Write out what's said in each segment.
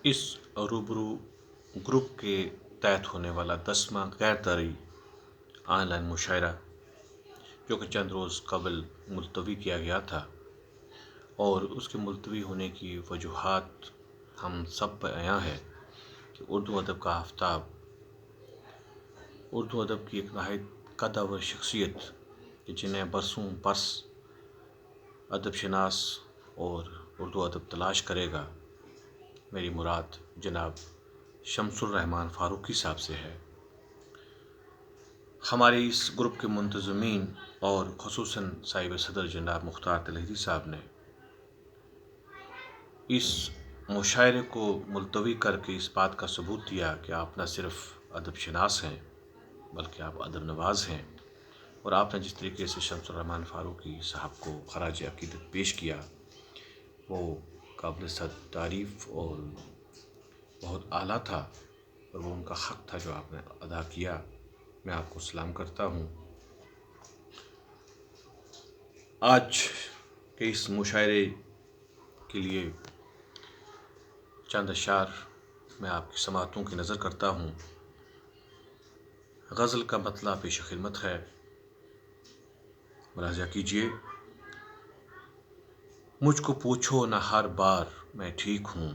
اس روبرو گروپ کے تحت ہونے والا 10واں غیر طرزی آن لائن مشاعرہ جو کہ چند روز قبل ملتوی کیا گیا تھا، اور اس کے ملتوی ہونے کی وجوہات ہم سب پر عیاں ہے کہ اردو ادب کا آفتاب، اردو ادب کی ایک نہایت قدور شخصیت کہ جنہیں برسوں برس ادب شناس اور اردو ادب تلاش کرے گا، میری مراد جناب شمس الرحمن فاروقی صاحب سے ہے۔ ہمارے اس گروپ کے منتظمین اور خصوصاً صاحب صدر جناب مختار طلحی صاحب نے اس مشاعرے کو ملتوی کر کے اس بات کا ثبوت دیا کہ آپ نہ صرف ادب شناس ہیں بلکہ آپ ادب نواز ہیں، اور آپ نے جس طریقے سے شمس الرحمن فاروقی صاحب کو خراج عقیدت پیش کیا وہ قابل تعریف اور بہت اعلیٰ تھا، اور وہ ان کا حق تھا جو آپ نے ادا کیا۔ میں آپ کو سلام کرتا ہوں۔ آج کے اس مشاعرے کے لیے چند اشعار میں آپ کی سماعتوں کی نظر کرتا ہوں۔ غزل کا مطلع پیش خدمت ہے، ملاحظہ کیجیے۔ مجھ کو پوچھو نہ ہر بار میں ٹھیک ہوں،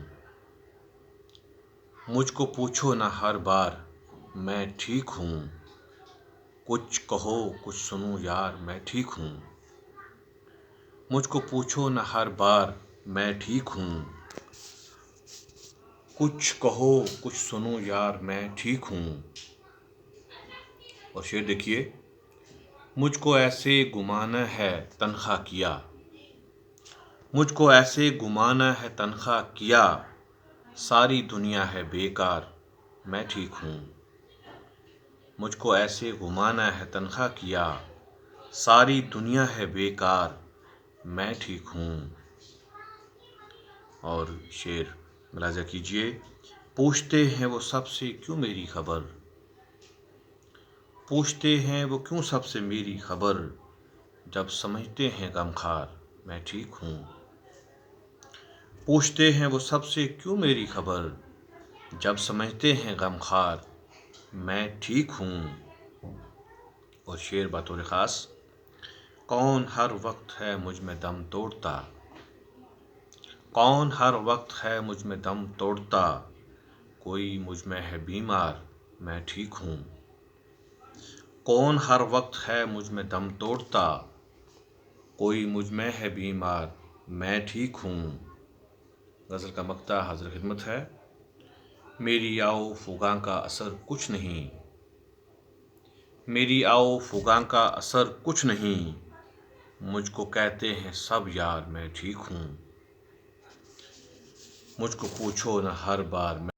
مجھ کو پوچھو نہ ہر بار میں ٹھیک ہوں، کچھ کہو کچھ سنوں یار میں ٹھیک ہوں، مجھ کو پوچھو نہ ہر بار میں ٹھیک ہوں، کچھ کہو کچھ سنوں یار میں ٹھیک ہوں۔ اور شعر دیکھیے۔ مجھ کو ایسے گمانا ہے تنخواہ کیا، مجھ کو ایسے گمانا ہے تنخواہ کیا، ساری دنیا ہے بیکار میں ٹھیک ہوں، مجھ کو ایسے گمانا ہے تنخواہ کیا، ساری دنیا ہے بیکار میں ٹھیک ہوں۔ اور شعر ملاحظہ کیجیے۔ پوچھتے ہیں وہ سب سے کیوں میری خبر، پوچھتے ہیں وہ کیوں سب سے میری خبر، جب سمجھتے ہیں غمخوار میں ٹھیک ہوں، پوچھتے ہیں وہ سب سے کیوں میری خبر، جب سمجھتے ہیں غمخوار میں ٹھیک ہوں۔ اور شعر بطور خاص۔ کون ہر وقت ہے مجھ میں دم توڑتا، کون ہر وقت ہے مجھ میں دم توڑتا، کوئی مجھ میں ہے بیمار میں ٹھیک ہوں، کون ہر وقت ہے مجھ میں دم توڑتا، کوئی مجھ میں ہے بیمار میں ٹھیک ہوں۔ غزل کا مقطع حاضر خدمت ہے۔ میری آؤ فغاں کا اثر کچھ نہیں، میری آؤ فغاں کا اثر کچھ نہیں، مجھ کو کہتے ہیں سب یار میں ٹھیک ہوں، مجھ کو پوچھو نہ ہر بار میں